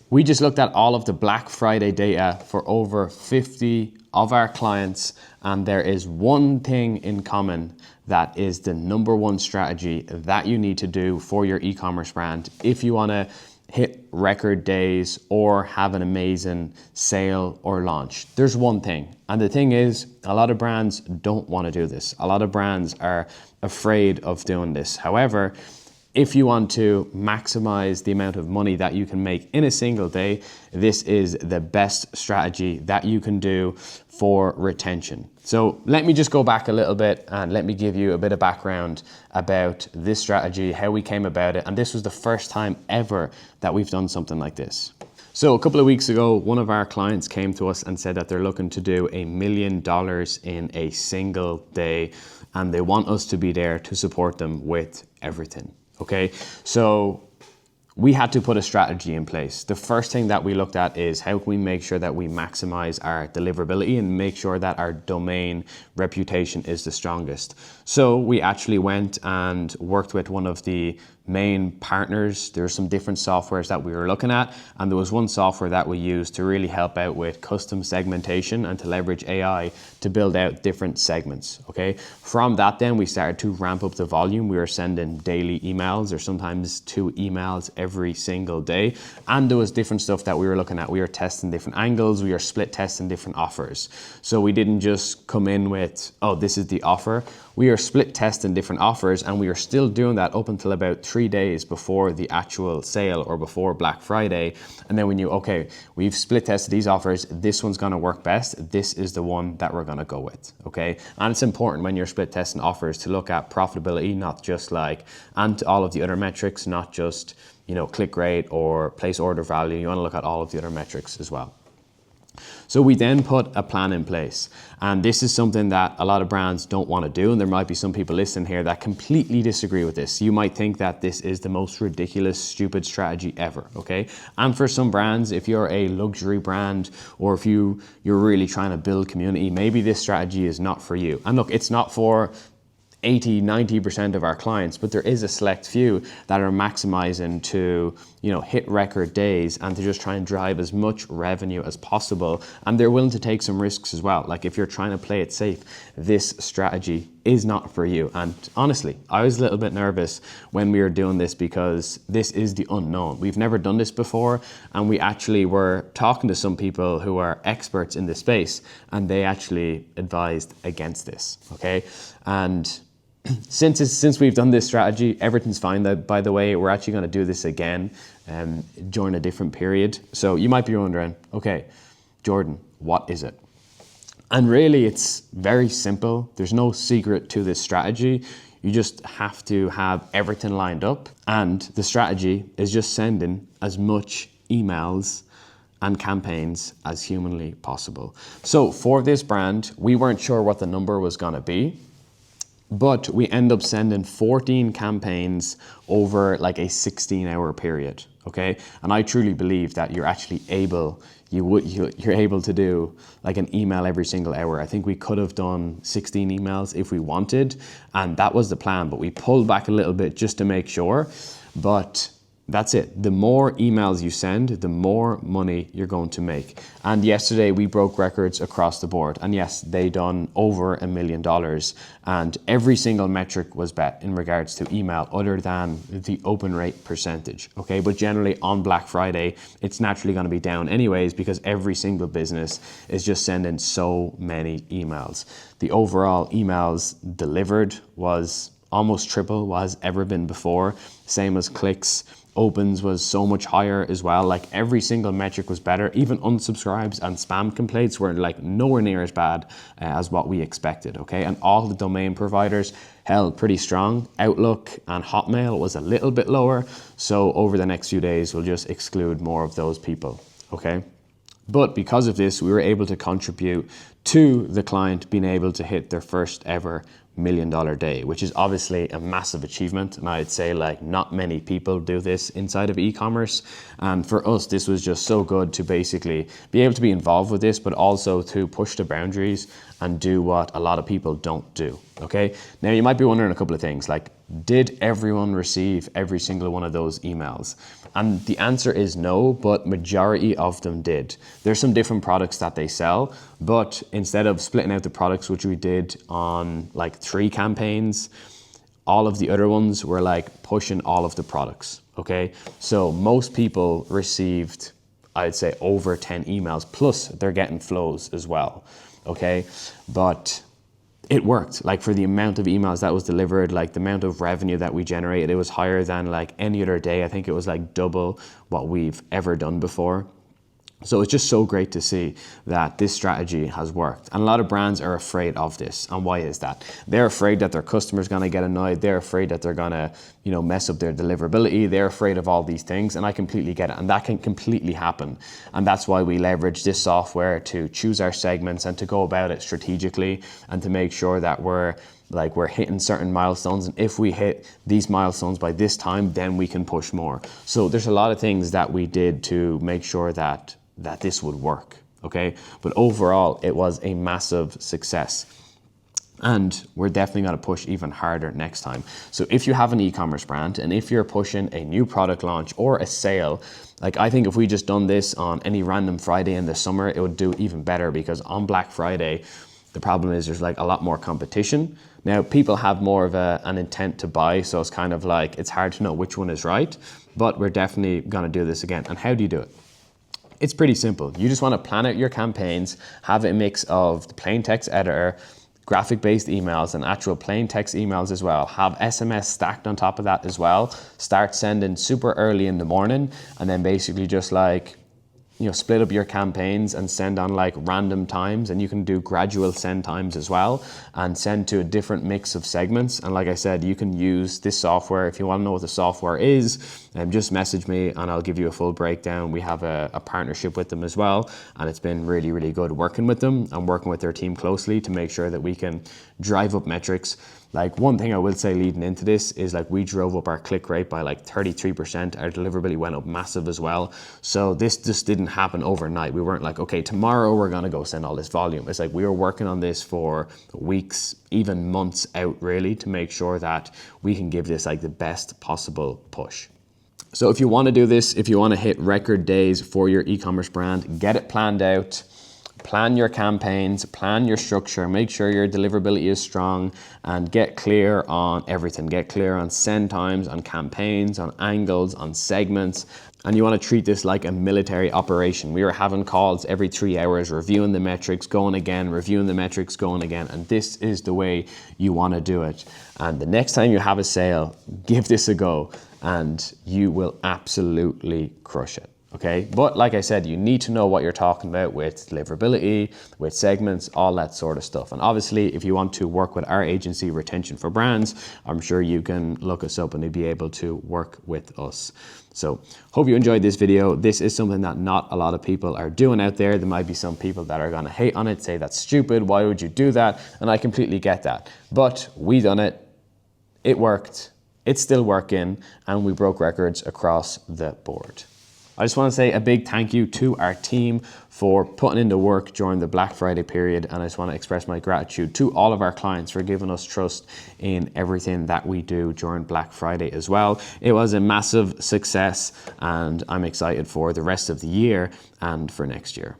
We just looked at all of the Black Friday data for over 50 of our clients, and there is one thing in common that is the number one strategy that you need to do for your e-commerce brand if you want to hit record days or have an amazing sale or launch. There's one thing, and the thing is, a lot of brands don't want to do this. A lot of brands are afraid of doing this. However, if you want to maximize the amount of money that you can make in a single day, this is the best strategy that you can do for retention. So let me just go back a little bit and let me give you a bit of background about this strategy, how we came about it. And this was the first time ever that we've done something like this. So a couple of weeks ago, one of our clients came to us and said that they're looking to do $1 million in a single day, and they want us to be there to support them with everything. Okay, so we had to put a strategy in place. The first thing that we looked at is how can we make sure that we maximize our deliverability and make sure that our domain reputation is the strongest. So we actually went and worked with one of the main partners. There's some different softwares that we were looking at, and there was one software that we used to really help out with custom segmentation and to leverage AI to build out different segments. Okay, from that then we started to ramp up the volume. We were sending daily emails or sometimes 2 emails every single day, and there was different stuff that we were looking at. We were testing different angles, we were split testing different offers. So we didn't just come in with, oh, this is the offer. We are split testing different offers, and we are still doing that up until about 3 days before the actual sale or before Black Friday. And then we knew, okay, we've split tested these offers. This one's gonna work best. This is the one that we're gonna go with, okay? And it's important when you're split testing offers to look at profitability, not just like, and all of the other metrics, not just, click rate or place order value. You wanna look at all of the other metrics as well. So we then put a plan in place, and this is something that a lot of brands don't want to do, and there might be some people listening here that completely disagree with this. You might think that this is the most ridiculous, stupid strategy ever, okay? And for some brands, if you're a luxury brand or if you're really trying to build community, maybe this strategy is not for you. And look, it's not for 80-90% of our clients, but there is a select few that are maximizing to hit record days and to just try and drive as much revenue as possible, and they're willing to take some risks as well. Like if you're trying to play it safe, this strategy is not for you. And honestly, I was a little bit nervous when we were doing this because this is the unknown. We've never done this before, and we actually were talking to some people who are experts in this space, and they actually advised against this, okay? And since we've done this strategy, everything's fine. By the way, we're actually going to do this again during a different period. So you might be wondering, okay, Jordan, what is it? And really, it's very simple. There's no secret to this strategy. You just have to have everything lined up. And the strategy is just sending as much emails and campaigns as humanly possible. So for this brand, we weren't sure what the number was going to be, but we end up sending 14 campaigns over like a 16-hour period, okay? And I truly believe that you're actually you're able to do like an email every single hour. I think we could have done 16 emails if we wanted, and that was the plan, but we pulled back a little bit just to make sure. But that's it. The more emails you send, the more money you're going to make. And yesterday we broke records across the board. And yes, they done over $1 million. And every single metric was bet in regards to email other than the open rate percentage. Okay, but generally on Black Friday, it's naturally going to be down anyways because every single business is just sending so many emails. The overall emails delivered was almost triple what has ever been before. Same as clicks. Opens was so much higher as well. Like every single metric was better. Even unsubscribes and spam complaints were like nowhere near as bad as what we expected, okay? And all the domain providers held pretty strong. Outlook and Hotmail was a little bit lower. So over the next few days, we'll just exclude more of those people, okay? But because of this, we were able to contribute to the client being able to hit their first ever $1 million day, which is obviously a massive achievement. And I'd say like not many people do this inside of e-commerce. And for us, this was just so good to basically be able to be involved with this, but also to push the boundaries and do what a lot of people don't do, okay? Now you might be wondering a couple of things, like did everyone receive every single one of those emails? And the answer is no, but majority of them did. There's some different products that they sell, but instead of splitting out the products, which we did on like 3 campaigns, all of the other ones were like pushing all of the products, okay? So most people received, I'd say, over 10 emails, plus they're getting flows as well, okay? But it worked. Like, for the amount of emails that was delivered, like the amount of revenue that we generated, it was higher than like any other day. I think it was like double what we've ever done before. So it's just so great to see that this strategy has worked. And a lot of brands are afraid of this. And why is that? They're afraid that their customer's gonna get annoyed. They're afraid that they're gonna, mess up their deliverability. They're afraid of all these things, and I completely get it. And that can completely happen. And that's why we leverage this software to choose our segments and to go about it strategically and to make sure that we're hitting certain milestones. And if we hit these milestones by this time, then we can push more. So there's a lot of things that we did to make sure that this would work, okay? But overall, it was a massive success. And we're definitely gonna push even harder next time. So if you have an e-commerce brand, and if you're pushing a new product launch or a sale, like, I think if we just done this on any random Friday in the summer, it would do even better, because on Black Friday, the problem is there's like a lot more competition. Now, people have more of an intent to buy, so it's kind of like, it's hard to know which one is right, but we're definitely gonna do this again. And how do you do it? It's pretty simple. You just want to plan out your campaigns, have a mix of the plain text editor, graphic-based emails, and actual plain text emails as well. Have SMS stacked on top of that as well. Start sending super early in the morning, and then basically just like, split up your campaigns and send on like random times, and you can do gradual send times as well and send to a different mix of segments. And like I said, you can use this software. If you want to know what the software is, just message me and I'll give you a full breakdown. We have a partnership with them as well, and it's been really, really good working with them and working with their team closely to make sure that we can drive up metrics. Like, one thing I will say leading into this is, like, we drove up our click rate by like 33%. Our deliverability went up massive as well. So this just didn't happen overnight. We weren't like, okay, tomorrow we're gonna go send all this volume. It's like we were working on this for weeks, even months out, really, to make sure that we can give this like the best possible push. So if you want to do this, if you want to hit record days for your e-commerce brand, get it planned out. Plan your campaigns, plan your structure, make sure your deliverability is strong, and get clear on everything. Get clear on send times, on campaigns, on angles, on segments. And you want to treat this like a military operation. We are having calls every 3 hours, reviewing the metrics, going again, reviewing the metrics, going again. And this is the way you want to do it. And the next time you have a sale, give this a go and you will absolutely crush it. Okay, but like I said, you need to know what you're talking about with deliverability, with segments, all that sort of stuff. And obviously, if you want to work with our agency, Retention for Brands, I'm sure you can look us up and you'll be able to work with us. So hope you enjoyed this video. This is something that not a lot of people are doing out there. There might be some people that are gonna hate on it, say that's stupid, why would you do that? And I completely get that. But we done it, it worked, it's still working, and we broke records across the board. I just want to say a big thank you to our team for putting in the work during the Black Friday period, and I just want to express my gratitude to all of our clients for giving us trust in everything that we do during Black Friday as well. It was a massive success, and I'm excited for the rest of the year and for next year.